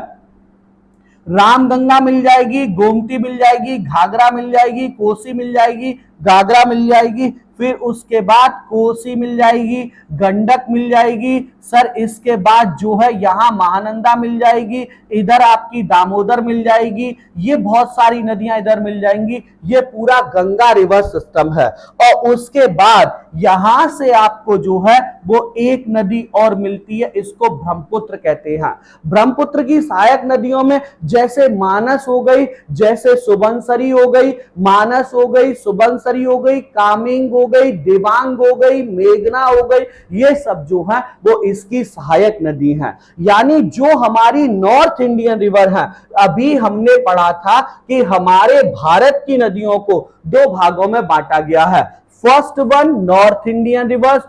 रामगंगा मिल जाएगी, गोमती मिल जाएगी, घाघरा मिल जाएगी, कोसी मिल जाएगी, घाघरा मिल जाएगी, फिर उसके बाद कोसी मिल जाएगी, गंडक मिल जाएगी सर, इसके बाद जो है यहां महानंदा मिल जाएगी, इधर आपकी दामोदर मिल जाएगी, ये बहुत सारी नदियां इधर मिल जाएंगी, ये पूरा गंगा रिवर सिस्टम है। और उसके बाद यहां से आपको जो है वो एक नदी और मिलती है, इसको ब्रह्मपुत्र कहते हैं। ब्रह्मपुत्र की सहायक नदियों में जैसे मानस हो गई, जैसे सुबनसरी हो गई, मानस हो गई, सुबनसरी हो गई, कामेंग हो गई, दिबांग हो गई, मेघना हो गई, ये सब जो है वो इसकी सहायक नदी है। यानी जो हमारी नॉर्थ इंडियन रिवर है, अभी हमने पढ़ा था कि हमारे भारत की नदियों को दो भागों में बांटा गया है। First one north Indian reverse,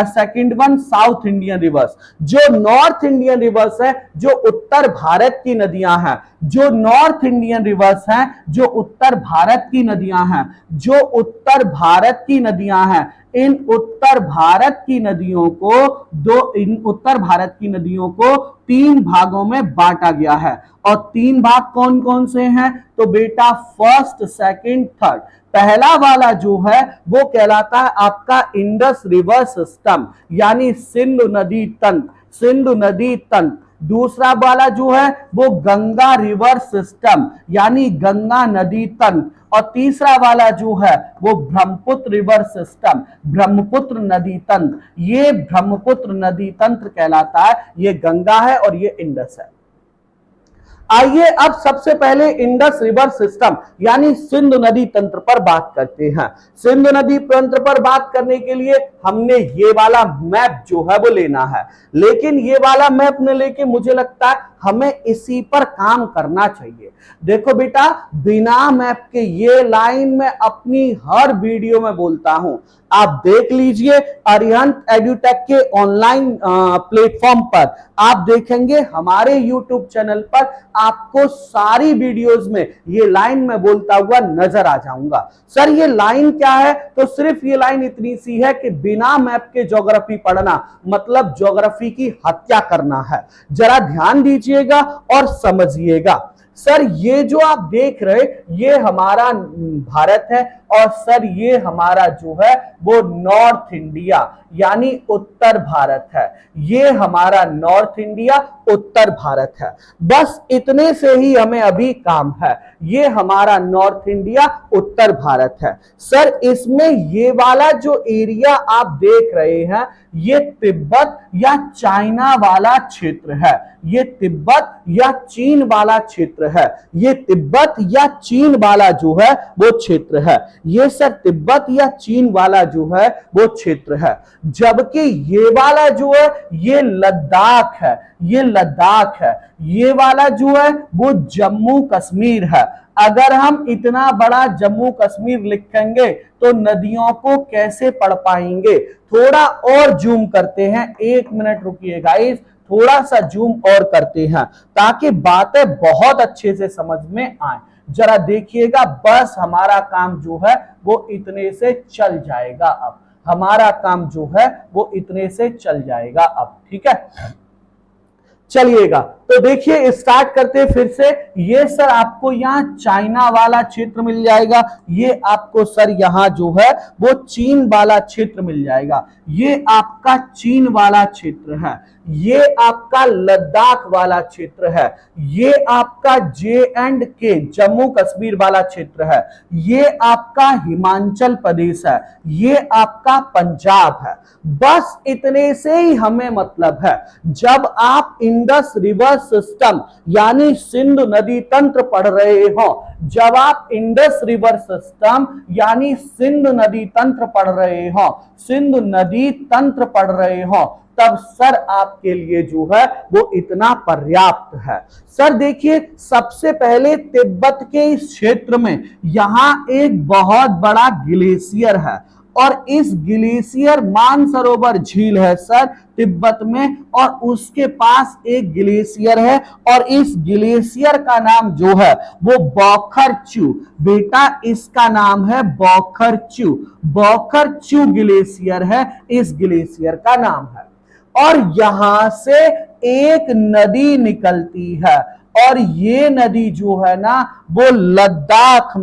second one south Indian reverse. जो नॉर्थ इंडियन रिवर्स है, जो उत्तर भारत की नदियां हैं, जो नॉर्थ इंडियन रिवर्स हैं, जो उत्तर भारत की नदियां हैं, जो उत्तर भारत की नदियां हैं, इन उत्तर भारत की नदियों को तीन भागों में बांटा गया है। और तीन भाग कौन कौन से हैं? तो बेटा फर्स्ट, सेकंड, थर्ड। पहला वाला जो है वो कहलाता है आपका इंडस रिवर सिस्टम, यानी सिंधु नदी तंत्र। दूसरा वाला जो है वो गंगा रिवर सिस्टम, यानी गंगा नदी तंत्र। और तीसरा वाला जो है वो ब्रह्मपुत्र रिवर सिस्टम, ब्रह्मपुत्र नदी तंत्र। ये ब्रह्मपुत्र नदी तंत्र कहलाता है, ये गंगा है और ये इंडस है। आइए अब सबसे पहले इंडस रिवर सिस्टम यानी सिंधु नदी तंत्र पर बात करते हैं। सिंधु नदी तंत्र पर बात करने के लिए हमने ये वाला मैप जो है वो लेना है, लेकिन ये वाला मैप न लेके मुझे लगता है हमें इसी पर काम करना चाहिए। देखो बेटा, बिना मैप के ये लाइन में अपनी हर वीडियो में बोलता हूं, आप देख लीजिए अरिहंत एडुटेक के ऑनलाइन प्लेटफॉर्म पर आप देखेंगे, हमारे यूट्यूब चैनल पर आपको सारी वीडियोस में ये लाइन में बोलता हुआ नजर आ जाऊंगा। सर ये लाइन क्या है? तो सिर्फ ये लाइन इतनी सी है कि बिना मैप के ज्योग्राफी पढ़ना मतलब ज्योग्राफी की हत्या करना है। जरा ध्यान दीजिएगा और समझिएगा। सर ये जो आप देख रहे ये हमारा भारत है, और सर ये हमारा जो है वो नॉर्थ इंडिया यानी उत्तर भारत है। ये हमारा नॉर्थ इंडिया उत्तर भारत है। बस इतने से ही हमें अभी काम है। ये हमारा नॉर्थ इंडिया उत्तर भारत है। सर इसमें ये वाला जो एरिया आप देख रहे हैं ये तिब्बत या चाइना वाला क्षेत्र है, ये तिब्बत या चीन वाला क्षेत्र है, ये तिब्बत या चीन वाला जो है वो क्षेत्र है। ये सर तिब्बत या चीन वाला जो है वो क्षेत्र है। जबकि ये वाला जो है ये लद्दाख है, ये लद्दाख है। ये वाला जो है वो जम्मू कश्मीर है। अगर हम इतना बड़ा जम्मू कश्मीर लिखेंगे तो नदियों को कैसे पढ़ पाएंगे? थोड़ा और जूम करते हैं, एक मिनट रुकिए गाइस, थोड़ा सा जूम और करते हैं ताकि बातें बहुत अच्छे से समझ में आए। जरा देखिएगा, बस हमारा काम जो है वो इतने से चल जाएगा। अब हमारा काम जो है वो इतने से चल जाएगा अब, ठीक है। चलिएगा तो देखिए स्टार्ट करते फिर से। ये सर आपको यहाँ चाइना वाला क्षेत्र मिल जाएगा, ये आपको सर यहाँ जो है वो चीन वाला क्षेत्र मिल जाएगा। ये आपका चीन वाला क्षेत्र है, ये आपका लद्दाख वाला क्षेत्र है, ये आपका J&K जम्मू कश्मीर वाला क्षेत्र है, ये आपका हिमाचल प्रदेश है, ये आपका पंजाब है। बस इतने से ही हमें मतलब है। जब आप इंडस रिवर सिस्टम यानी सिंधु नदी तंत्र पढ़ रहे हो, जब आप इंडस रिवर सिस्टम यानी सिंधु नदी तंत्र पढ़ रहे हो, सिंधु नदी तंत्र पढ़ रहे हो, तब सर आपके लिए जो है वो इतना पर्याप्त है। सर देखिए, सबसे पहले तिब्बत के इस क्षेत्र में यहां एक बहुत बड़ा ग्लेशियर है, और इस ग्लेशियर मानसरोवर झील है सर तिब्बत में, और उसके पास एक ग्लेशियर है, और इस ग्लेशियर का नाम जो है वो बोखरचू। बेटा इसका नाम है बोखरचू, बोखरचू ग्लेशियर है, इस ग्लेशियर का नाम है। और यहां से एक नदी निकलती है, और ये नदी जो है ना वो लद्दाख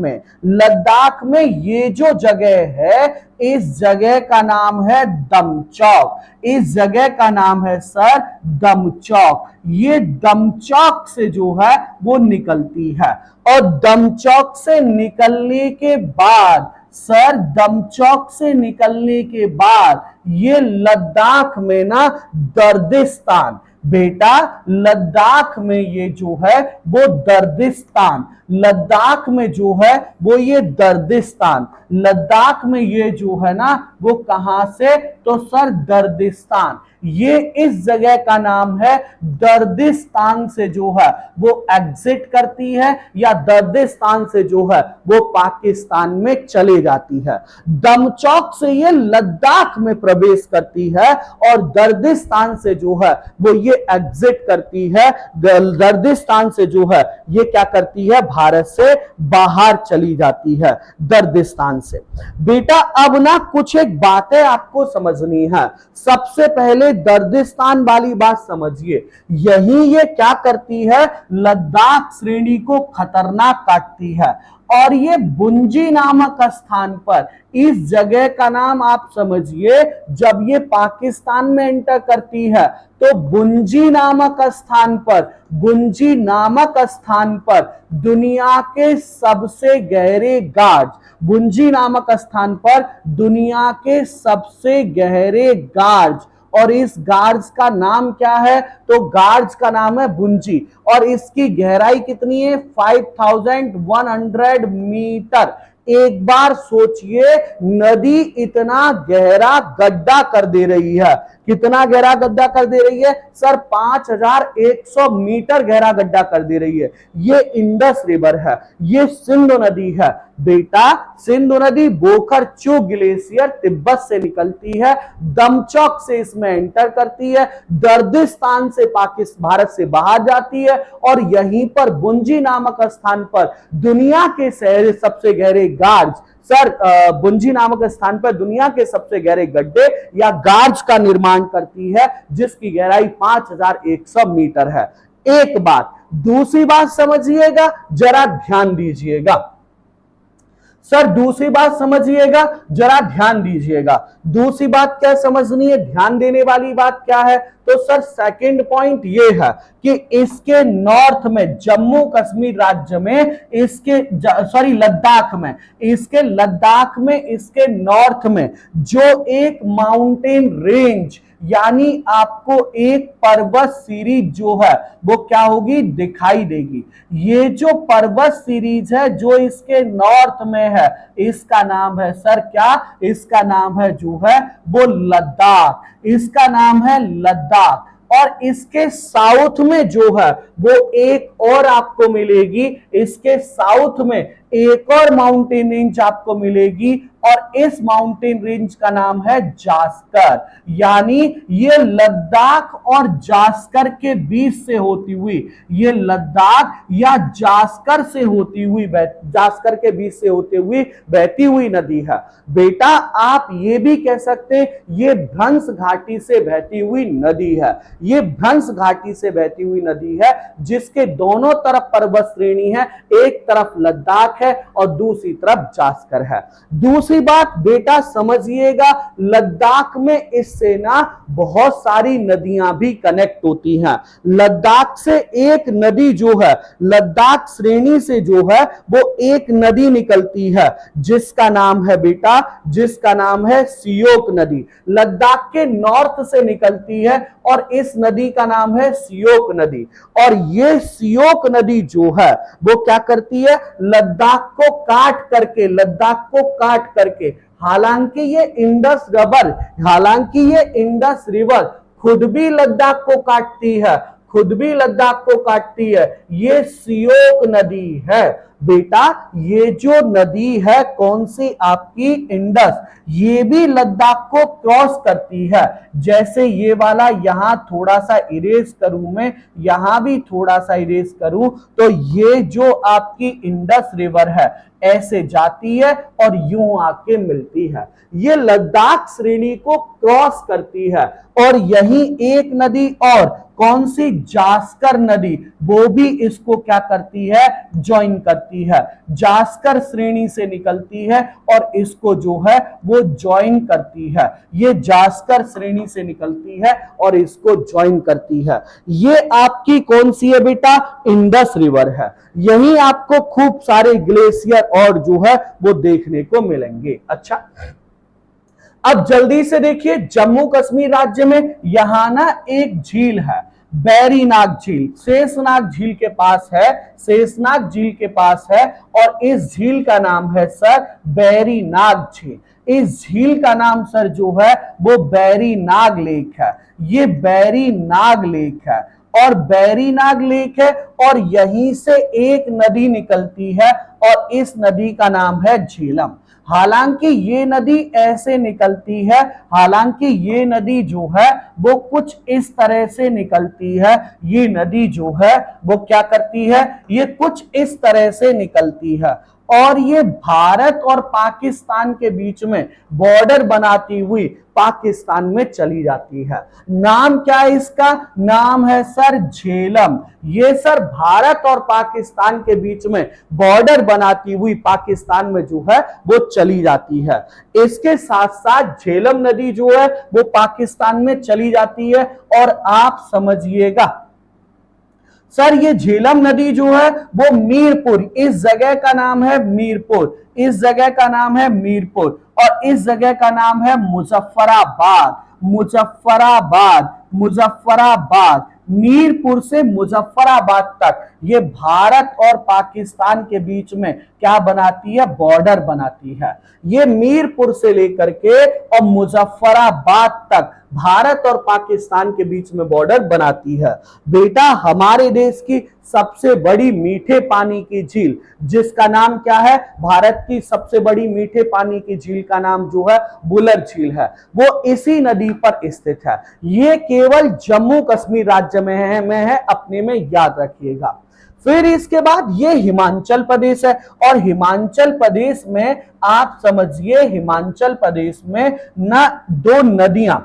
में ये जो जगह है, इस जगह का नाम है दमचौक। इस जगह का नाम है सर दमचौक। ये दमचौक से जो है वो निकलती है, और दमचौक से निकलने के बाद सर, दमचौक से निकलने के बाद ये लद्दाख में ना दर्दिस्तान, बेटा लद्दाख में ये जो है वो दर्दिस्तान, लद्दाख में जो है वो ये दर्दिस्तान, लद्दाख में ये जो है ना वो कहां से, तो सर दर्दिस्तान। ये इस जगह का नाम है, दर्दिस्तान से जो है वो एग्जिट करती है, या दर्दिस्तान से जो है वो पाकिस्तान में चले जाती है। दमचौक से ये लद्दाख में प्रवेश करती है, और दर्दिस्तान से जो है वो ये एग्जिट करती है। दर्दिस्तान से जो है ये क्या करती है, भारत से बाहर चली जाती है, दर्दिस्तान से। बेटा अब ना कुछ एक बातें आपको समझनी है। सबसे पहले दर्दिस्तान वाली बात समझिए, यही ये क्या करती है, लद्दाख श्रेणी को खतरनाक काटती है। और ये बुंजी नामक स्थान पर, इस जगह का नाम आप समझिए, जब ये पाकिस्तान में एंटर करती है तो बुंजी नामक स्थान पर, बुंजी नामक स्थान पर दुनिया के सबसे गहरे गार्ड, बुंजी नामक स्थान पर दुनिया के सबसे गहरे गार्ड, और इस गार्ड्स का नाम क्या है, तो गार्ड्स का नाम है बुंजी, और इसकी गहराई कितनी है, 5100 मीटर। एक बार सोचिए, नदी इतना गहरा गड्ढा कर दे रही है, कितना गहरा गड्ढा कर दे रही है सर, 5100 मीटर गहरा गड्ढा कर दे रही है। ये इंडस रिवर है, ये सिंधु नदी है बेटा। सिंधु नदी बोखर-चू ग्लेशियर तिब्बत से निकलती है, दमचौक से इसमें एंटर करती है, दर्दिस्तान से पाकिस्तान भारत से बाहर जाती है, और यहीं पर बुंजी नामक स्थान पर दुनिया के सबसे गहरे गार्ज, सर बुंजी नामक स्थान पर दुनिया के सबसे गहरे गड्ढे या गार्ज का निर्माण करती है, जिसकी गहराई 5100 मीटर है। एक बात, दूसरी बात समझिएगा, जरा ध्यान दीजिएगा सर, दूसरी बात समझिएगा, जरा ध्यान दीजिएगा। दूसरी बात क्या समझनी है, ध्यान देने वाली बात क्या है, तो सर सेकंड पॉइंट ये है कि इसके नॉर्थ में, जम्मू कश्मीर राज्य में, इसके लद्दाख में इसके नॉर्थ में जो एक माउंटेन रेंज, यानी आपको एक पर्वत सीरीज जो है वो क्या होगी, दिखाई देगी। ये जो पर्वत सीरीज है जो इसके नॉर्थ में है, इसका नाम है सर क्या, इसका नाम है जो है वो लद्दाख, इसका नाम है लद्दाख। और इसके साउथ में जो है वो एक और आपको मिलेगी, इसके साउथ में एक और माउंटेन रेंज आपको मिलेगी, और इस माउंटेन रेंज का नाम है जास्कर। यानी ये लद्दाख और जास्कर के बीच से होती हुई, ये लद्दाख या जास्कर से होती हुई, जास्कर के बीच से होते हुई बहती हुई नदी है। बेटा आप ये भी कह सकते हैं ये भ्रंश घाटी से बहती हुई नदी है, ये भ्रंश घाटी से बहती हुई नदी है, जिसके दोनों तरफ पर्वत श्रेणी है, एक तरफ लद्दाख है और दूसरी तरफ जास्कर है। दूसरी बात बेटा समझिएगा, लद्दाख में इससे ना बहुत सारी नदियां भी कनेक्ट होती हैं। लद्दाख से एक नदी जो है, लद्दाख श्रेणी से जो है वो एक नदी निकलती है, जिसका नाम है बेटा, जिसका नाम है सियोक नदी। लद्दाख के नॉर्थ से निकलती है और इस नदी का नाम है सियोक नदी। और ये सियोक नदी जो है वो क्या करती है, लद्दाख को काट करके, हालांकि ये इंडस रिवर खुद भी लद्दाख को काटती है, ये सियोक नदी है। बेटा ये जो नदी है कौन सी, आपकी इंडस, ये भी लद्दाख को क्रॉस करती है। जैसे ये वाला यहां थोड़ा सा इरेज करूं मैं, यहां भी थोड़ा सा इरेज करूं, तो ये जो आपकी इंडस रिवर है, ऐसे जाती है और यूं आके मिलती है। ये लद्दाख श्रेणी को क्रॉस करती है। और यही एक नदी और कौन सी, जास्कर नदी, वो भी इसको क्या करती है, ज्वाइन करती है। जास्कर श्रेणी से निकलती है और इसको जो है वो ज्वाइन करती है। ये जास्कर श्रेणी से निकलती है और इसको ज्वाइन करती है। ये आपकी कौन सी है बेटा, इंडस रिवर है। यही आपको खूब सारे ग्लेशियर और जो है वो देखने को मिलेंगे। अच्छा, अब जल्दी से देखिए, जम्मू कश्मीर राज्य में यहां ना एक झील है, बैरीनाग झील, शेषनाग झील के पास है, शेषनाग झील के पास है। और इस झील का नाम है सर बैरीनाग झील। इस झील का नाम सर जो है वो बैरीनाग लेक है। ये बैरीनाग लेक है और बैरीनाग लेक है और यहीं से एक नदी निकलती है और इस नदी का नाम है झेलम। हालांकि ये नदी ऐसे निकलती है, हालांकि ये नदी जो है वो कुछ इस तरह से निकलती है। ये नदी जो है वो क्या करती है, ये कुछ इस तरह से निकलती है और ये भारत और पाकिस्तान के बीच में बॉर्डर बनाती हुई पाकिस्तान में चली जाती है। नाम क्या है इसका, नाम है सर झेलम। ये सर भारत और पाकिस्तान के बीच में बॉर्डर बनाती हुई पाकिस्तान में जो है वो चली जाती है। इसके साथ साथ झेलम नदी जो है वो पाकिस्तान में चली जाती है। और आप समझिएगा सर, ये झेलम नदी जो है वो मीरपुर, इस जगह का नाम है मीरपुर, इस जगह का नाम है मीरपुर और इस जगह का नाम है मुजफ्फराबाद। मुजफ्फराबाद, मुजफ्फराबाद, मीरपुर से मुजफ्फराबाद तक ये भारत और पाकिस्तान के बीच में क्या बनाती है, बॉर्डर बनाती है। ये मीरपुर से लेकर के और मुजफ्फराबाद तक भारत और पाकिस्तान के बीच में बॉर्डर बनाती है। बेटा, हमारे देश की सबसे बड़ी मीठे पानी की झील, जिसका नाम क्या है, भारत की सबसे बड़ी मीठे पानी की झील का नाम जो है बुलर झील है, वो इसी नदी पर स्थित है। ये केवल जम्मू कश्मीर राज्य में है, अपने में याद रखिएगा। फिर इसके बाद ये हिमाचल प्रदेश है और हिमाचल प्रदेश में आप समझिए, हिमाचल प्रदेश में ना दो नदियां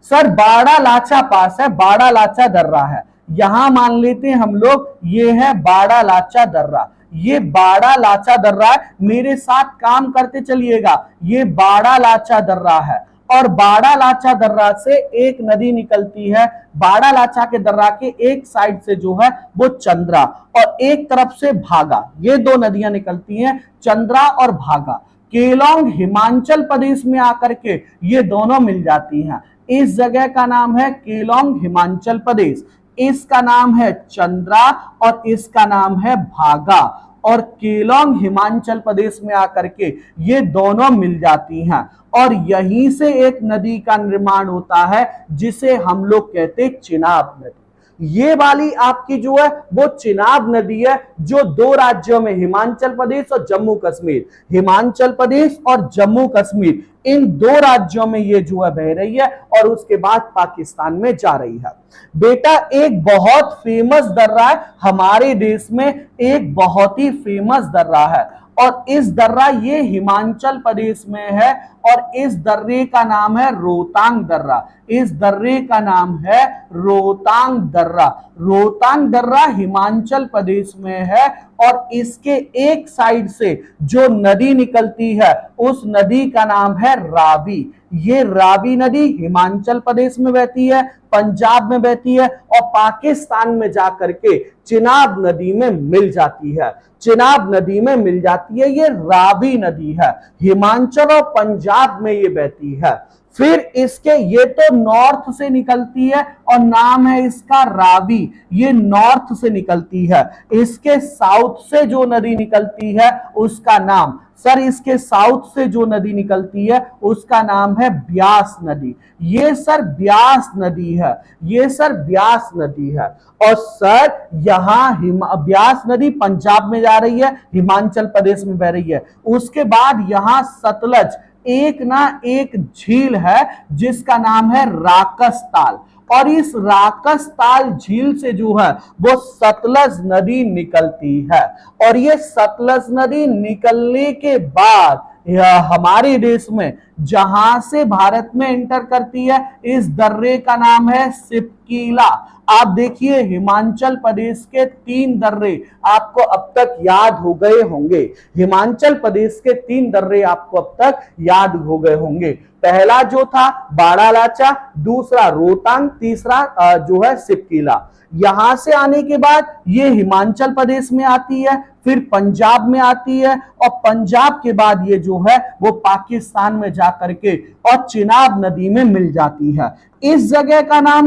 सर बाड़ा लाचा पास है, बाड़ा लाचा दर्रा है। यहां मान लेते हैं हम लोग, ये है बाड़ा लाचा दर्रा, ये बाड़ा लाचा दर्रा है। मेरे साथ काम करते चलिएगा, ये बाड़ा लाचा दर्रा है और बाड़ा लाचा दर्रा से एक नदी निकलती है। बाड़ा लाचा के दर्रा के एक साइड से जो है वो चंद्रा और एक तरफ से भागा, ये दो नदियां निकलती हैं, चंद्रा और भागा। केलोंग हिमाचल प्रदेश में आकर के ये दोनों मिल जाती हैं। इस जगह का नाम है केलोंग हिमाचल प्रदेश, इसका नाम है चंद्रा और इसका नाम है भागा। और केलोंग हिमाचल प्रदेश में आकर के ये दोनों मिल जाती हैं और यहीं से एक नदी का निर्माण होता है जिसे हम लोग कहते हैं चिनाब नदी। ये वाली आपकी जो है वो चिनाब नदी है, जो दो राज्यों में, हिमाचल प्रदेश और जम्मू कश्मीर, हिमाचल प्रदेश और जम्मू कश्मीर, इन दो राज्यों में ये जो है बह रही है और उसके बाद पाकिस्तान में जा रही है। बेटा, एक बहुत फेमस दर्रा है हमारे देश में, एक बहुत ही फेमस दर्रा है और इस दर्रा ये हिमाचल प्रदेश में है और इस दर्रे का नाम है रोहतांग दर्रा। इस दर्रे का नाम है रोहतांग दर्रा। रोहतांग दर्रा हिमाचल प्रदेश में है और इसके एक साइड से जो नदी निकलती है उस नदी का नाम है रावी। ये रावी नदी हिमाचल प्रदेश में बहती है, पंजाब में बहती है और पाकिस्तान में जाकर के चिनाब नदी में मिल जाती है। चिनाब नदी में मिल जाती है, ये रावी नदी है, हिमाचल और पंजाब में ये बहती है। फिर इसके, ये तो नॉर्थ से निकलती है और नाम है इसका रावी, ये नॉर्थ से निकलती है। इसके साउथ से जो नदी निकलती है उसका नाम, सर इसके साउथ से जो नदी निकलती है उसका नाम है ब्यास नदी। ये सर ब्यास नदी है, ये सर ब्यास नदी है। और सर यहां ब्यास नदी पंजाब में जा रही है, हिमाचल प्रदेश में बह रही है। उसके बाद यहां सतलज एक ना एक झील है जिसका नाम है राकस ताल और इस राकसताल झील से जो है वो सतलज नदी निकलती है। और ये सतलज नदी निकलने के बाद हमारे देश में जहां से भारत में एंटर करती है, इस दर्रे का नाम है सिपकीला। आप देखिए हिमाचल प्रदेश के 3 दर्रे आपको अब तक याद हो गए होंगे। हिमाचल प्रदेश के 3 दर्रे आपको अब तक याद हो गए होंगे। पहला जो था बाड़ालाचा, दूसरा रोहतांग, तीसरा जो है सिपकीला। यहां से आने के बाद ये हिमाचल प्रदेश में आती है, फिर पंजाब में आती है, और पंजाब के बाद ये जो है वो पाकिस्तान में जाकर के और चिनाब नदी में मिल जाती है। इस जगह का नाम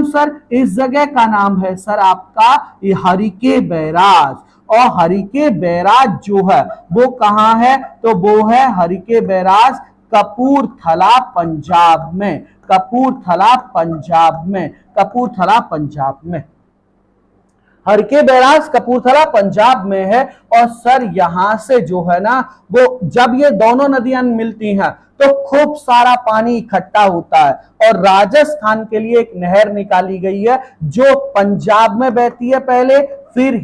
इस जगह का नाम है सर आपका ये हरिके बैराज। और हरिके बैराज जो है वो कहां है, तो वो है हरिके बैराज कपूरथला पंजाब में। कपूरथला पंजाब में, कपूरथला पंजाब में हरके बैराज कपूरथला पंजाब में है। और सर यहां से जो है ना वो जब ये दोनों नदियां मिलती हैं तो खूब सारा पानी इकट्ठा होता है, और राजस्थान के लिए एक नहर निकाली गई है जो पंजाब में बहती है पहले, फिर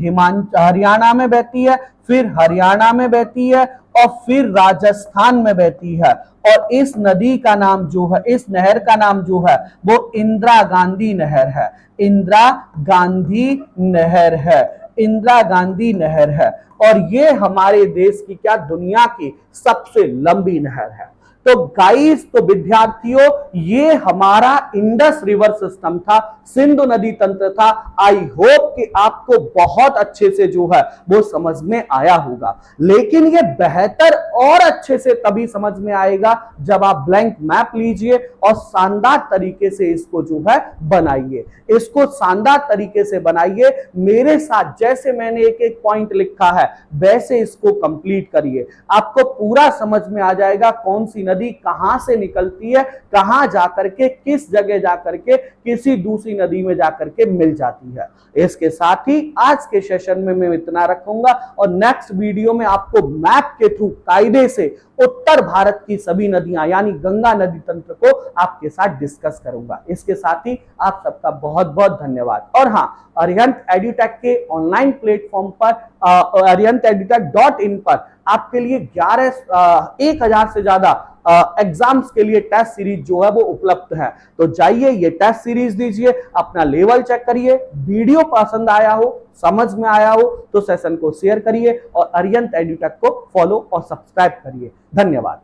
हरियाणा में बहती है, फिर हरियाणा में बहती है, और फिर राजस्थान में बहती है। और इस नदी का नाम जो है, इस नहर का नाम जो है वो इंदिरा गांधी नहर है। इंदिरा गांधी नहर है, इंदिरा गांधी नहर है। और ये हमारे देश की क्या, दुनिया की सबसे लंबी नहर है। तो गाइस, तो विद्यार्थियों, ये हमारा इंडस रिवर सिस्टम था, सिंधु नदी तंत्र था। आई होप कि आपको बहुत अच्छे से जो है वो समझ में आया होगा। लेकिन ये बेहतर और अच्छे से तभी समझ में आएगा जब आप ब्लैंक मैप लीजिए और शानदार तरीके से इसको जो है बनाइए। इसको शानदार तरीके से बनाइए, मेरे साथ जैसे मैंने एक एक पॉइंट लिखा है वैसे इसको कंप्लीट करिए। आपको पूरा समझ में आ जाएगा कौन सी नदी कहां से निकलती है, कहां जाकर के, किस जगह जाकर के किसी दूसरी नदी में जाकर के मिल जाती है। इसके साथ ही आज के सेशन में मैं इतना रखूंगा, और नेक्स्ट वीडियो में आपको मैप के थ्रू कायदे से उत्तर भारत की सभी नदियां यानी गंगा नदी तंत्र को आपके साथ डिस्कस करूंगा। इसके साथ ही आप सबका बहुत बहुत धन्यवाद। और हाँ, अरिहंत एडुटेक के ऑनलाइन प्लेटफॉर्म पर arihantedutech.in पर आपके लिए 1000 से ज्यादा एग्जाम्स के लिए टेस्ट सीरीज जो है वो उपलब्ध है। तो जाइए, ये टेस्ट सीरीज दीजिए, अपना लेवल चेक करिए। वीडियो पसंद आया हो, समझ में आया हो तो सेशन को शेयर करिए, और अरिहंत एडुटेक को फॉलो और सब्सक्राइब करिए। धन्यवाद।